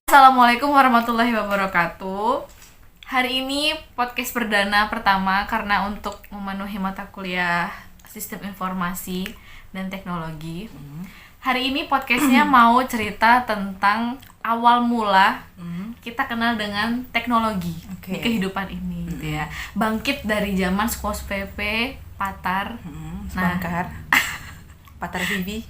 Assalamualaikum warahmatullahi wabarakatuh. Hari ini podcast perdana pertama karena untuk memenuhi mata kuliah Sistem Informasi dan Teknologi. Hari ini podcastnya mau cerita tentang awal mula kita kenal dengan teknologi di kehidupan ini, gitu ya. Bangkit dari zaman Skos PP, Patar, Sebangkar, Patar Vivi.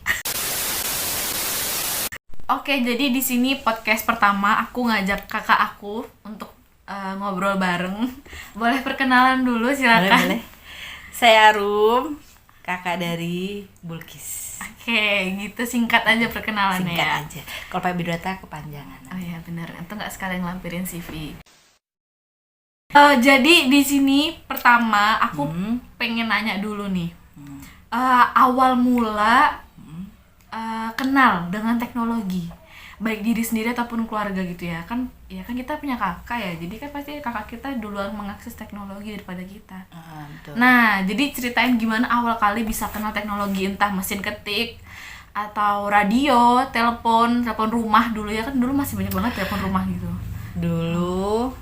Oke, jadi di sini podcast pertama aku ngajak kakak aku untuk ngobrol bareng. Boleh perkenalan dulu, silakan. Boleh. Saya Arum, kakak dari Bulkis. Oke, gitu singkat aja perkenalannya. Singkat ya. aja. Kalau Pak Bidota kepanjangan. Oh iya benar, itu nggak sekalian lampirin CV. Jadi di sini pertama aku pengen nanya dulu nih. Awal mula kenal dengan teknologi, baik diri sendiri ataupun keluarga gitu ya kan kita punya kakak ya, jadi kan pasti kakak kita duluan mengakses teknologi daripada kita. Betul. Nah, jadi ceritain gimana awal kali bisa kenal teknologi, entah mesin ketik atau radio, telepon rumah dulu ya kan, dulu masih banyak banget telepon rumah gitu. Dulu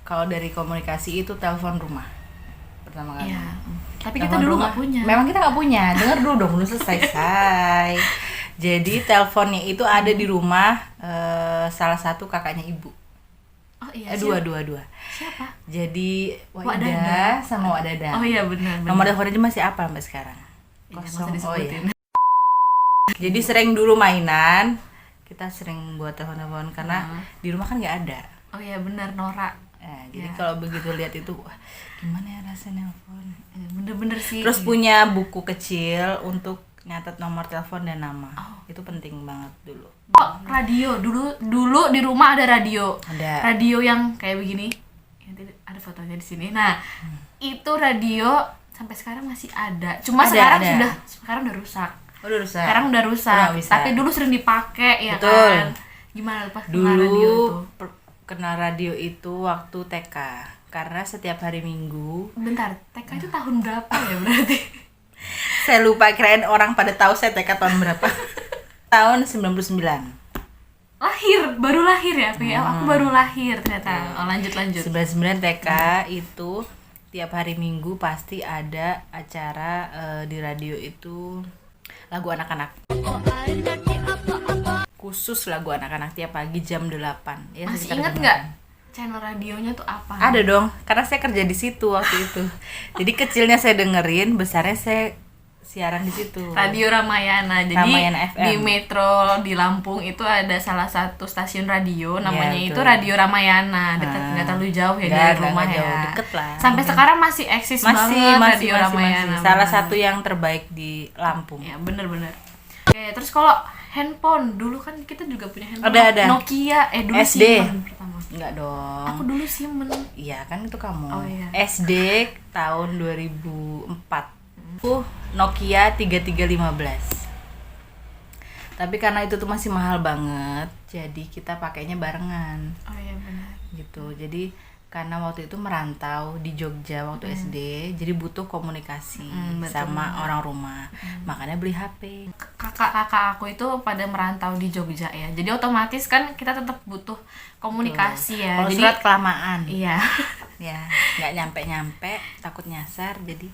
kalau dari komunikasi itu telepon rumah pertama kali. Iya. Tapi kita dulu nggak punya. Memang kita nggak punya. Dengar dulu dong, belum selesai. Jadi teleponnya itu ada di rumah salah satu kakaknya ibu. Oh iya. Dua. Siapa? Jadi Wak Wida Dada sama Wak Dada. Oh iya benar. Nomor teleponnya masih apa sampai sekarang? Iya, nggak Kosong. usah disebutin. Jadi sering dulu mainan, kita sering buat telepon-telepon karena di rumah kan nggak ada. Oh iya benar, Nora. Jadi Ya. kalau begitu lihat itu, wah, gimana ya rasanya nelfon? Bener-bener sih. Terus punya buku kecil untuk nyatet nomor telepon dan nama. Itu penting banget dulu. Radio dulu di rumah ada radio. Ada. Radio yang kayak begini. Nanti ada fotonya di sini. Nah, itu radio sampai sekarang masih ada. Cuma Ada. sekarang udah rusak. Udah rusak. Sekarang udah rusak. Udah nggak bisa. Tapi dulu sering dipakai ya. Betul. Kan. Gimana pas kenal radio Dulu itu? kenal radio itu waktu TK. Karena setiap hari Minggu. Bentar, TK itu tahun berapa ya berarti? Saya lupa, kirain orang pada tahu saya TK tahun berapa. Tahun 99. Baru lahir ya, aku baru lahir ternyata. Oh, lanjut. 99 TK itu tiap hari Minggu pasti ada acara di radio itu lagu anak-anak. Khusus lagu anak-anak tiap pagi jam 8. Ya, Masih sekitar ingat jam nggak 8. channel radionya tuh apa? Ada dong, karena saya kerja di situ waktu itu. Jadi kecilnya saya dengerin, besarnya saya siaran di situ. Radio Ramayana. Jadi Ramayana FM. di Metro di Lampung itu ada salah satu stasiun radio namanya Iya, itu betul. Radio Ramayana. Dekat, nggak terlalu jauh ya dari rumah nggak ya. jauh, deket lah. Sampai sekarang masih eksis banget Radio Ramayana. Salah bener. satu yang terbaik di Lampung. Ya, bener. Oke, terus kalau handphone dulu kan kita juga punya handphone. Ada. Nokia, dulu SD. Simon pertama. Enggak dong. Aku dulu Simon. Iya kan itu kamu. Oh, iya. SD tahun 2004. Nokia 3315. Tapi karena itu tuh masih mahal banget, jadi kita pakainya barengan Oh iya benar. gitu. Jadi karena waktu itu merantau di Jogja waktu SD, jadi butuh komunikasi Betul. sama orang rumah. Makanya beli HP. Kakak-kakak aku itu pada merantau di Jogja ya. Jadi otomatis kan kita tetap butuh komunikasi ya. Kalau Jadi surat kelamaan. iya. Ya, nggak nyampe takut nyasar, jadi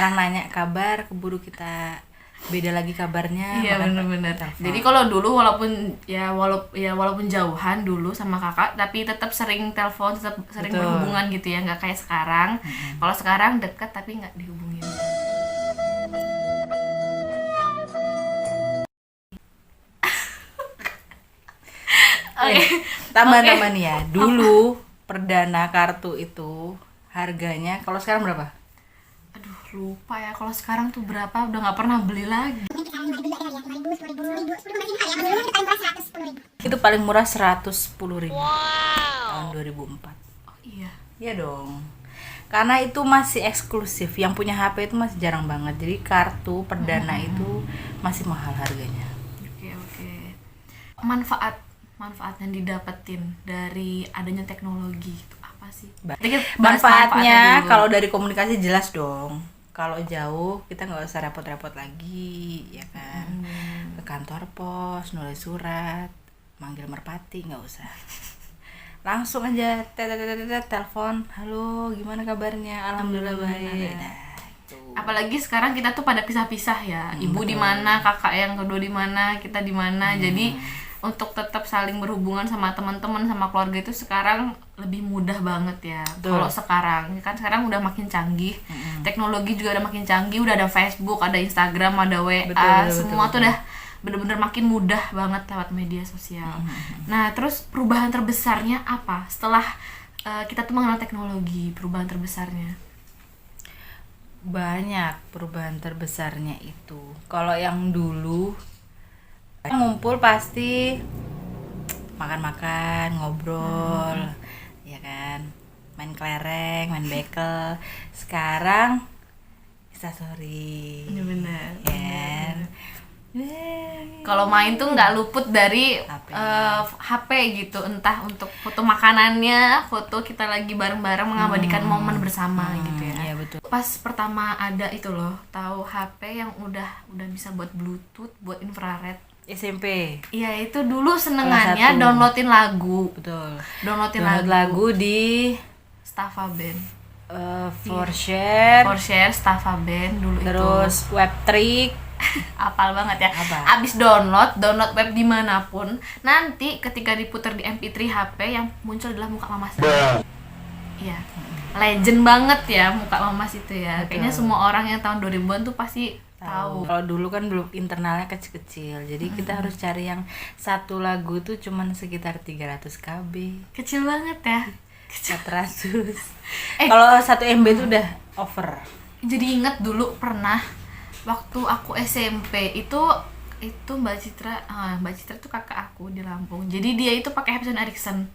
orang nanya kabar keburu kita beda lagi kabarnya. Iya makanya benar-benar. telepon. Jadi kalau dulu walaupun jauhan dulu sama kakak, tapi tetap sering telepon, tetap sering Betul. berhubungan gitu ya, nggak kayak sekarang. Kalau sekarang deket tapi nggak dihubungin. Oke. Tambah-tambah nih ya, dulu perdana kartu itu harganya kalau sekarang berapa? Aduh lupa ya, kalau sekarang tuh berapa, udah nggak pernah beli lagi. Itu paling murah 110.000. Tahun 2004. Oh iya. Iya dong. Karena itu masih eksklusif, yang punya HP itu masih jarang banget. Jadi kartu perdana itu masih mahal harganya. Oke. Manfaat yang didapetin dari adanya teknologi itu apa sih? Kita bahas Manfaatnya dulu. kalau dari komunikasi jelas dong. Kalau jauh kita nggak usah repot-repot lagi, ya kan? Ke kantor pos, nulis surat. manggil merpati, nggak usah. Langsung aja telepon, halo gimana kabarnya, alhamdulillah baik. Nah, itu. Apalagi sekarang kita tuh pada pisah-pisah ya, ibu di mana, kakak yang kedua di mana, kita di mana. Jadi untuk tetap saling berhubungan sama teman-teman, sama keluarga itu sekarang lebih mudah banget ya. Kalau sekarang kan sekarang udah makin canggih, teknologi juga udah makin canggih, udah ada Facebook, ada Instagram, ada WA, semua tuh udah bener-bener makin mudah banget lewat media sosial. Nah, terus perubahan terbesarnya apa setelah kita tuh mengenal teknologi? Perubahan terbesarnya Banyak perubahan terbesarnya itu. Kalau yang dulu ngumpul pasti makan-makan, ngobrol, ya kan, main kelereng, main bekel. Sekarang instastory, ya bener. kan. Kalau main tuh nggak luput dari HP. HP gitu, entah untuk foto makanannya, foto kita lagi bareng-bareng mengabadikan momen bersama gitu ya. Iya betul. Pas pertama ada itu loh, tahu HP yang udah bisa buat Bluetooth, buat infrared. SMP. Iya, itu dulu Kelas senengannya 1. downloadin lagu. Betul. Downloadin Download lagu di Staffa Band. Forshare, Forshare, Staffa Band dulu terus Webtrick. apal banget ya. Apa? Abis download web dimanapun, nanti ketika diputar di MP3 HP yang muncul adalah muka Mama saya. Iya, legend banget ya muka Mama itu ya. Betul. Kayaknya semua orang yang tahun 2000-an tuh pasti tahu. Kalau dulu kan belum internalnya kecil-kecil, jadi kita harus cari yang satu lagu tuh cuman sekitar 300 KB, Kecil banget ya. 400. Kalau 1 MB tuh udah over. Jadi inget dulu pernah waktu aku SMP itu Mbak Citra tuh kakak aku di Lampung. Jadi dia itu pakai HP Sony Ericsson.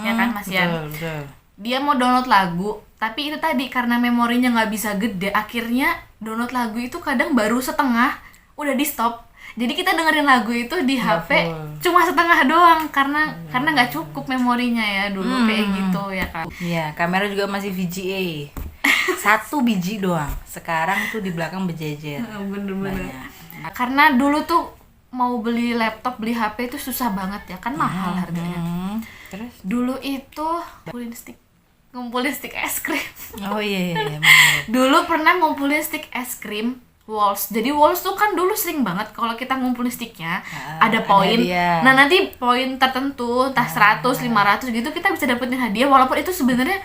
Ya kan Mas Yan? Betul. Dia mau download lagu, tapi itu tadi karena memorinya nggak bisa gede, akhirnya download lagu itu kadang baru setengah udah di stop. Jadi kita dengerin lagu itu di HP cuma setengah doang karena nggak cukup memorinya ya dulu kayak gitu ya kan. Iya, kamera juga masih VGA. 1 biji doang. Sekarang tuh di belakang berjejer. Bener-bener. Karena dulu tuh mau beli laptop, beli HP itu susah banget ya, kan mahal harganya. Terus? Dulu itu ngumpulin stick es krim. Oh iya bener. Dulu pernah ngumpulin stick es krim Walls. Jadi Walls tuh kan dulu sering banget kalau kita ngumpulin sticknya ada poin. hadiah. Nah, nanti poin tertentu entah 100, 500 gitu kita bisa dapetin hadiah walaupun itu sebenarnya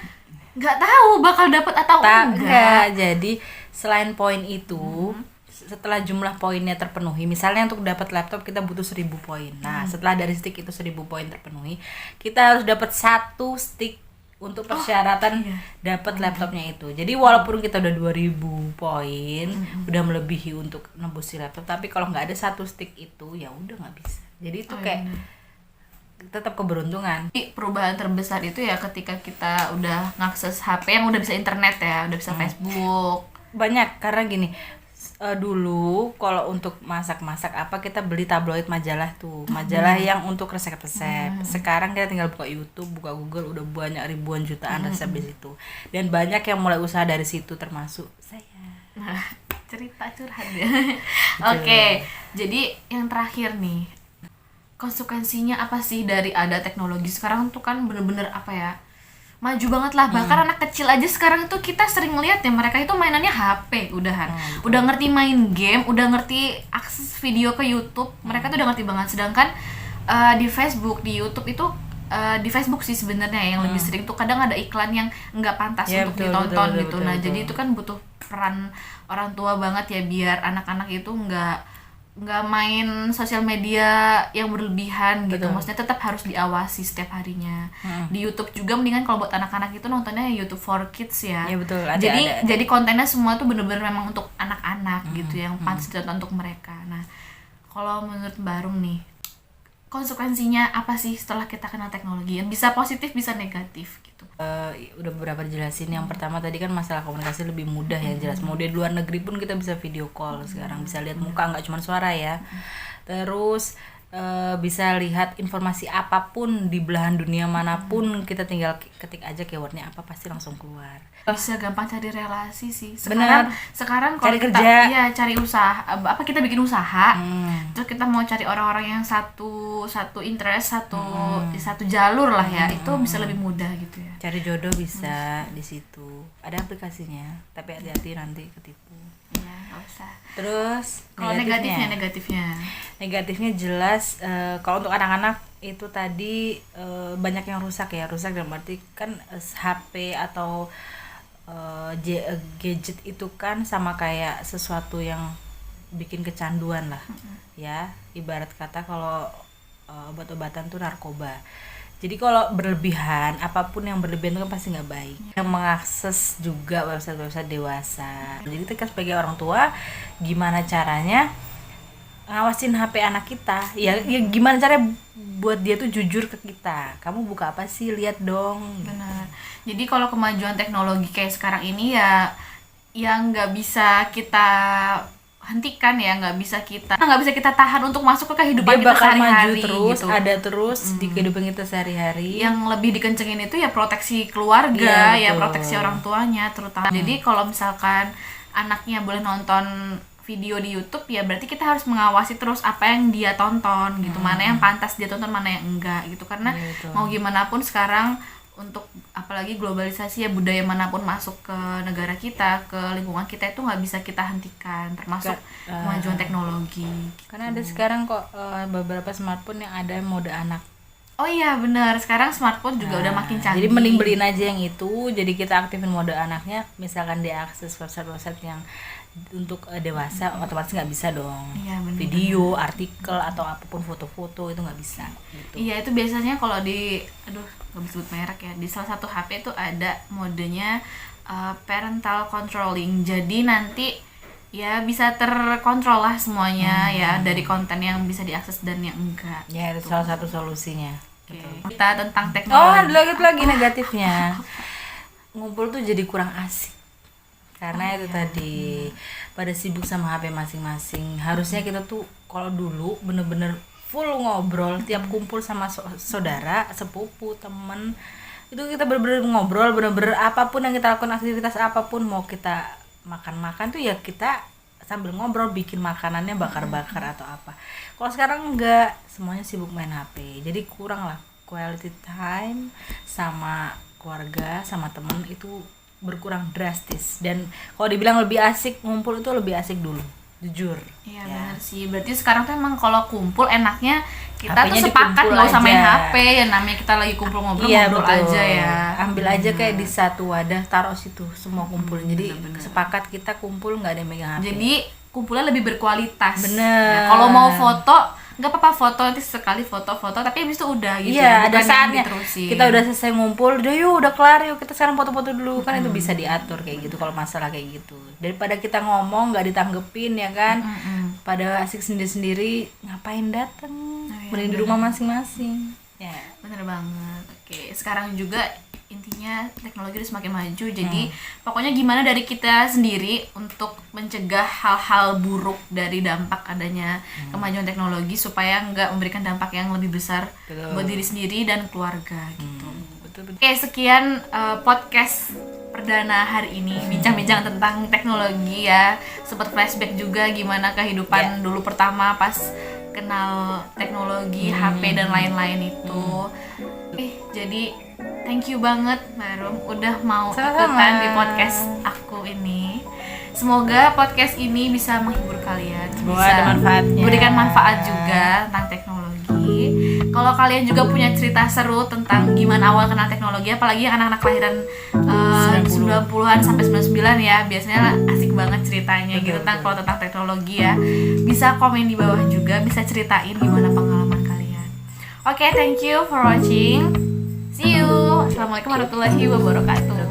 nggak tahu bakal dapet atau enggak. Jadi selain poin itu, setelah jumlah poinnya terpenuhi, misalnya untuk dapat laptop kita butuh 1000 poin. Nah, setelah dari stick itu 1000 poin terpenuhi, kita harus dapat 1 stick untuk persyaratan dapat laptopnya itu. Jadi walaupun kita udah 2000 poin, udah melebihi untuk nebus si laptop, tapi kalau nggak ada 1 stick itu ya udah nggak bisa. Jadi itu kayak tetap keberuntungan. Perubahan terbesar itu ya ketika kita udah ngakses HP yang udah bisa internet ya, udah bisa Facebook. Banyak karena gini, dulu kalau untuk masak-masak apa kita beli tabloid majalah tuh, majalah yang untuk resep-resep. Sekarang kita tinggal buka YouTube, buka Google, udah banyak ribuan jutaan resep di situ. Dan banyak yang mulai usaha dari situ termasuk saya. Nah, cerita curhat ya. Oke, jadi yang terakhir nih, konsekuensinya apa sih dari ada teknologi sekarang tuh kan bener-bener apa ya, maju banget lah. Bahkan anak kecil aja sekarang tuh kita sering lihat ya mereka itu mainannya HP udahan. Udah ngerti main game, udah ngerti akses video ke YouTube, mereka tuh udah ngerti banget. Sedangkan di Facebook, di YouTube itu di Facebook sih sebenarnya yang lebih sering tuh kadang ada iklan yang nggak pantas untuk ditonton gitu. Nah, jadi itu kan butuh peran orang tua banget ya biar anak-anak itu nggak main sosial media yang berlebihan gitu. Maksudnya tetap harus diawasi setiap harinya. Di YouTube juga mendingan kalau buat anak-anak itu nontonnya YouTube for Kids ya. Iya betul. Jadi kontennya semua tuh bener-bener memang untuk anak-anak gitu yang pantas ditonton untuk mereka. Nah, kalau menurut Barung nih, konsekuensinya apa sih setelah kita kenal teknologi? Yang bisa positif, bisa negatif gitu. Udah beberapa dijelasin. Yang pertama tadi kan masalah komunikasi lebih mudah ya, jelas. Mau di luar negeri pun kita bisa video call sekarang, bisa lihat muka nggak cuma suara ya. Terus bisa lihat informasi apapun di belahan dunia manapun, kita tinggal ketik aja keywordnya apa pasti langsung keluar. Bisa gampang cari relasi sih. Benar. Sekarang kalau Cari kita kerja. iya cari usaha, apa kita bikin usaha, terus kita mau cari orang-orang yang satu interest, satu jalur lah ya, itu bisa lebih mudah gitu ya. Cari jodoh bisa di situ. Ada aplikasinya, tapi hati-hati nanti ketipu. Iya, nggak usah. Terus Kalau negatifnya negatifnya jelas, kalau untuk anak-anak itu tadi banyak yang rusak dalam arti kan HP atau gadget itu kan sama kayak sesuatu yang bikin kecanduan lah. Ya, ibarat kata kalau obat-obatan tuh narkoba. Jadi kalau berlebihan, apapun yang berlebihan itu kan pasti nggak baik. Yang mengakses juga website-website dewasa. Jadi kita sebagai orang tua, gimana caranya ngawasin HP anak kita? Ya gimana caranya buat dia tuh jujur ke kita. Kamu buka apa sih? Lihat dong. benar. Jadi kalau kemajuan teknologi kayak sekarang ini ya yang nggak bisa kita hentikan ya, nggak bisa kita tahan untuk masuk ke kehidupan Dia kita bakal maju sehari-hari terus, gitu. ada terus di kehidupan kita sehari-hari. Yang lebih dikencengin itu ya proteksi keluarga, Iya, ya betul. proteksi orang tuanya terutama. Jadi kalau misalkan anaknya boleh nonton video di YouTube ya berarti kita harus mengawasi terus apa yang dia tonton gitu, mana yang pantas dia tonton, mana yang enggak gitu. Karena Iya, betul. mau gimana pun sekarang untuk apalagi globalisasi ya, budaya manapun masuk ke negara kita, ke lingkungan kita itu nggak bisa kita hentikan, termasuk kemajuan teknologi. Karena ada sekarang kok beberapa smartphone yang ada mode anak. Oh iya benar, sekarang smartphone juga udah makin canggih. Jadi mending beliin aja yang itu, jadi kita aktifin mode anaknya. Misalkan dia akses website-website yang untuk dewasa, otomatis nggak bisa dong. Iya, benar. Video, artikel atau apapun, foto-foto itu nggak bisa. Gitu. Iya, itu biasanya kalau di nggak bisa sebut merek ya, di salah satu HP itu ada modenya parental controlling. Jadi nanti ya bisa terkontrol lah semuanya ya, dari konten yang bisa diakses dan yang enggak. Ya itu salah satu solusinya. Oke. Kita tentang Oh, teknologi. ada lagi negatifnya. Ngumpul tuh jadi kurang asik. Karena itu tadi pada sibuk sama HP masing-masing. Harusnya kita tuh kalau dulu bener-bener full ngobrol tiap kumpul sama saudara, sepupu, temen, itu kita bener-bener ngobrol, bener-bener apapun yang kita lakukan, aktivitas apapun, mau kita makan-makan tuh ya kita sambil ngobrol, bikin makanannya bakar-bakar atau apa. Kalau sekarang enggak, semuanya sibuk main HP, jadi kurang lah quality time sama keluarga, sama temen itu berkurang drastis. Dan kalau dibilang lebih asik ngumpul itu lebih asik dulu, jujur. Iya ya. benar sih. Berarti sekarang tuh emang kalau kumpul enaknya kita HP-nya tuh sepakat dikumpul nggak usah main aja. HP ya, namanya kita lagi kumpul ngobrol Iya, ngobrol betul. aja ya. Ambil aja kayak di satu wadah, taruh situ semua kumpul. Jadi bener-bener. sepakat kita kumpul nggak ada yang megang HP. Jadi kumpulnya lebih berkualitas. Bener. Ya, kalau mau foto nggak apa-apa, foto nanti sekali foto-foto, tapi habis itu udah gitu. Iya, Bukan ada yang saatnya. diterusin. Kita udah selesai ngumpul, udah yuk, udah kelar yuk, kita sekarang foto-foto dulu. Kan itu bisa diatur kayak gitu kalau masalah kayak gitu. Daripada kita ngomong nggak ditanggepin ya kan. Pada asik sendiri-sendiri, ngapain dateng? iya, Mending di rumah masing-masing. Ya. Bener banget. Oke, sekarang juga intinya teknologi udah semakin maju, jadi pokoknya gimana dari kita sendiri untuk mencegah hal-hal buruk dari dampak adanya kemajuan teknologi supaya nggak memberikan dampak yang lebih besar Betul. buat diri sendiri dan keluarga gitu. Betul-betul. Oke, sekian podcast perdana hari ini, bincang-bincang tentang teknologi ya. Sempat flashback juga gimana kehidupan dulu pertama pas kenal teknologi, HP dan lain-lain itu. Jadi thank you banget Mbak Rum udah mau Sama-sama. ikutan di podcast aku ini. Semoga podcast ini bisa menghibur kalian, Semoga bisa ada manfaatnya. memberikan manfaat juga tentang teknologi. Kalau kalian juga punya cerita seru tentang gimana awal kenal teknologi, apalagi yang anak-anak kelahiran 90-an sampai 99 ya, biasanya asik banget ceritanya gitu kalau tentang teknologi ya. Bisa komen di bawah juga, bisa ceritain gimana pengalaman kalian. Oke, thank you for watching. See you. Assalamualaikum warahmatullahi wabarakatuh.